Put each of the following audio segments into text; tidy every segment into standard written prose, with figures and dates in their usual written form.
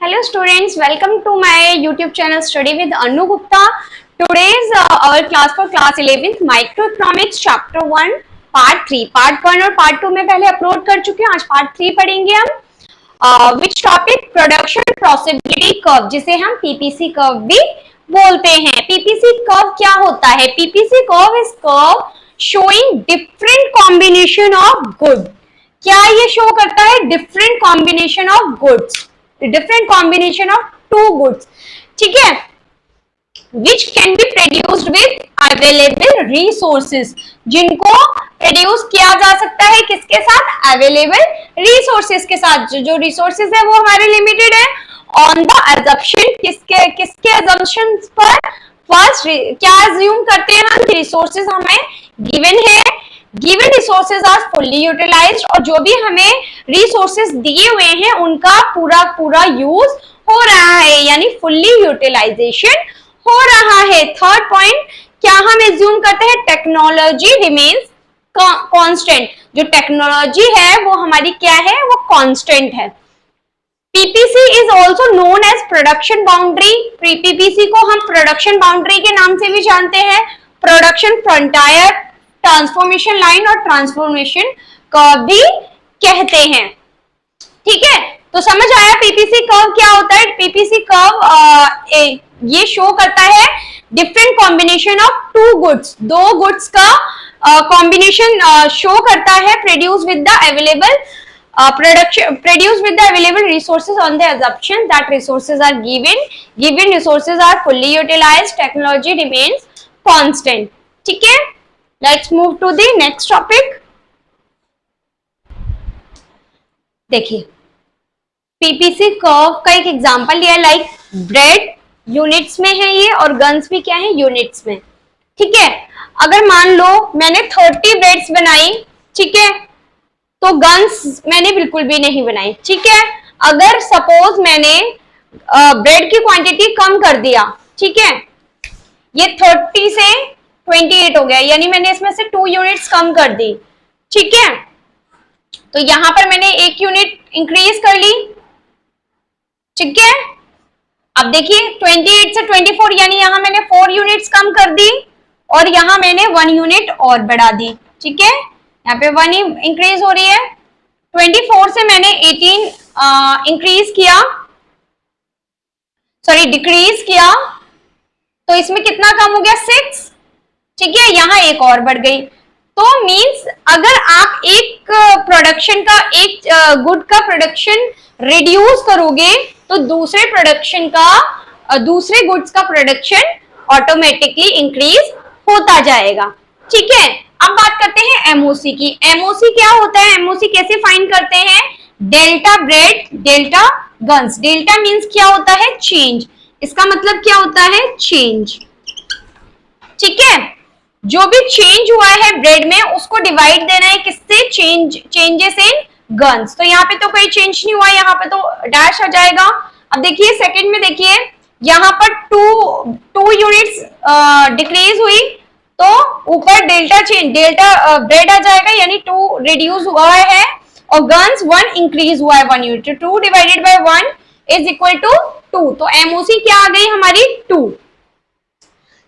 Hello students, welcome to my YouTube channel Study with Anu Gupta. Today's our class for class 11th Microeconomics Chapter 1 Part 3. Part 1 और Part 2 में पहले upload कर चुके हैं, आज Part 3 पढ़ेंगे हम. Which topic? Production Possibility Curve, जिसे हम PPC curve भी बोलते हैं. PPC curve क्या होता है? PPC curve is curve showing different combination of goods. क्या ये शो करता है? Different combination of goods, different combination of two goods, ठीक है, which can be produced with available resources, जिनको प्रोड्यूस किया जा सकता है किसके साथ? अवेलेबल रिसोर्सेज के साथ. जो रिसोर्सेज है वो हमारे लिमिटेड है. ऑन द अजम्पशन, किसके अजम्पशन पर? फर्स्ट क्या अज्यूम करते हैं हम? रिसोर्सेज हमें गिवन है, given resources are fully utilised, और जो भी हमें रिसोर्सेज दिए हुए हैं उनका पूरा यूज हो रहा है, यानी फुल्ली यूटिलाइजेशन हो रहा है. थर्ड पॉइंट, क्या हम एज्यूम करते हैं? Technology remains constant. जो टेक्नोलॉजी है वो हमारी क्या है? वो कांस्टेंट है. PPC is also known as production boundary. PPC को हम प्रोडक्शन बाउंड्री के नाम से भी जानते हैं, प्रोडक्शन फ्रंटायर, ट्रांसफॉर्मेशन लाइन और ट्रांसफॉर्मेशन कर्व भी कहते हैं. ठीक है, तो समझ आया पीपीसी कर्व क्या होता है? पीपीसी कर्व ये शो करता है different combination of two goods, दो गुड्स का कॉम्बिनेशन शो करता है, produce with the available production produced with the available resources on the assumption that resources are given resources are fully utilized, technology remains constant. ठीक है, let's move to the next topic. देखिए, PPC curve का एक example लिया, like bread units में है ये, और गन्स भी क्या है? यूनिट्स में. ठीक है, अगर मान लो मैंने 30 ब्रेड्स बनाई, ठीक है, तो गन्स मैंने बिल्कुल भी नहीं बनाई. ठीक है, अगर सपोज मैंने ब्रेड की क्वांटिटी कम कर दिया, ठीक है, ये 30 से 28 हो गया, यानी मैंने इसमें से 2 यूनिट्स कम कर दी. ठीक है, तो यहां पर मैंने 1 यूनिट इंक्रीज कर ली. ठीक है, अब देखिए 28 से 24, यानी यहां मैंने 4 यूनिट्स कम कर दी, और यहां मैंने 1 यूनिट और बढ़ा दी. ठीक है, यहाँ पे 1 ही इंक्रीज हो रही है. 24 से मैंने 18 इंक्रीज किया, सॉरी डिक्रीज किया, तो इसमें कितना कम हो गया? 6. ठीक है, यहाँ एक और बढ़ गई. तो मींस अगर आप एक प्रोडक्शन का, एक गुड का प्रोडक्शन रिड्यूस करोगे तो दूसरे प्रोडक्शन का, दूसरे गुड्स का प्रोडक्शन ऑटोमेटिकली इंक्रीज होता जाएगा. ठीक है, अब बात करते हैं एमओसी की. एमओसी क्या होता है? एमओसी कैसे फाइंड करते हैं? Delta bread, delta guns. Delta means क्या होता है? चेंज. इसका मतलब क्या होता है? चेंज. ठीक है, जो भी चेंज हुआ है ब्रेड में उसको डिवाइड देना है किससे? Changes in guns. तो यहाँ पे तो कोई चेंज नहीं हुआ, यहाँ पे तो डैश आ जाएगा. अब देखिए सेकंड में, देखिए यहाँ पर 2 यूनिट्स डिक्रीज हुई, तो ऊपर डेल्टा चेंज, डेल्टा ब्रेड आ जाएगा, यानी 2 रिड्यूस हुआ है, और गन्स 1 इंक्रीज हुआ है 1 unit. 2 divided by 1 is equal to 2. तो एमओसी क्या आ गई हमारी? 2.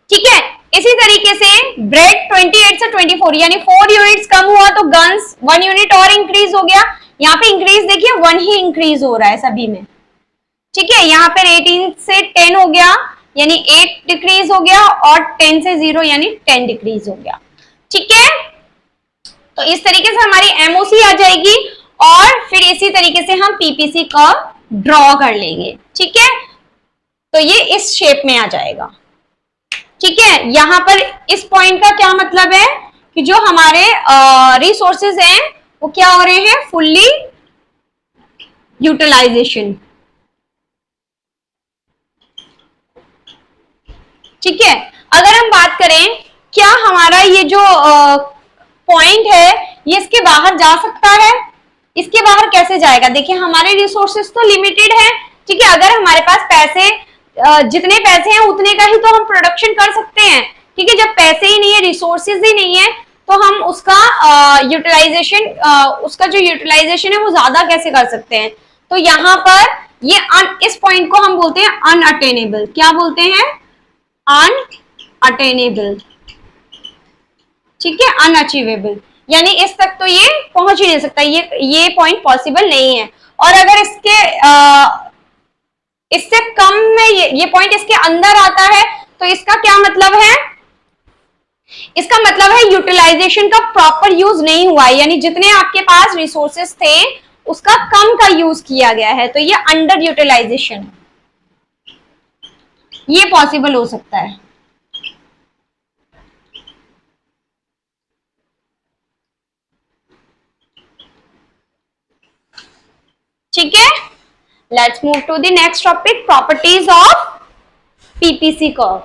ठीक है, इसी तरीके से ब्रेड 28 से 24, यानी 4 यूनिट्स कम हुआ, तो गन्स 1 यूनिट और इंक्रीज हो गया. यहाँ पे इंक्रीज देखिए 1 ही इंक्रीज हो रहा है सभी में. ठीक है, यहाँ पर 18 से 10 हो गया, यानी 8 डिक्रीज हो गया, और 10 से 0 यानी 10 डिक्रीज हो गया. ठीक है, तो इस तरीके से हमारी एमओसी आ जाएगी, और फिर इसी तरीके से हम पीपीसी कर्व ड्रॉ कर लेंगे. ठीक है, तो ये इस शेप में आ जाएगा. ठीक है, यहां पर इस पॉइंट का क्या मतलब है कि जो हमारे रिसोर्सेज हैं वो क्या हो रहे हैं? Fully utilisation. ठीक है, अगर हम बात करें क्या हमारा ये जो पॉइंट है ये इसके बाहर जा सकता है? इसके बाहर कैसे जाएगा? देखिए हमारे रिसोर्सेज तो लिमिटेड है. ठीक है, अगर हमारे पास पैसे, जितने पैसे हैं उतने का ही तो हम प्रोडक्शन कर सकते हैं. ठीक है, जब पैसे ही नहीं है, रिसोर्सेज ही नहीं है, तो हम उसका यूटिलाइजेशन, उसका जो यूटिलाइजेशन है वो ज्यादा कैसे कर सकते हैं? तो यहाँ पर ये इस पॉइंट को हम बोलते हैं अनअटेनेबल। क्या बोलते हैं? अनअटेनेबल। ठीक है, अनअचीवेबल, यानी इस तक तो ये पहुंच ही नहीं सकता, ये पॉइंट पॉसिबल नहीं है। और अगर इससे कम में ये पॉइंट इसके अंदर आता है तो इसका क्या मतलब है? इसका मतलब है यूटिलाइजेशन का प्रॉपर यूज नहीं हुआ है, यानी जितने आपके पास रिसोर्सेस थे उसका कम का यूज किया गया है, तो ये अंडर यूटिलाइजेशन, ये पॉसिबल हो सकता है। ठीक है, let's move to the next topic, properties of PPC curve.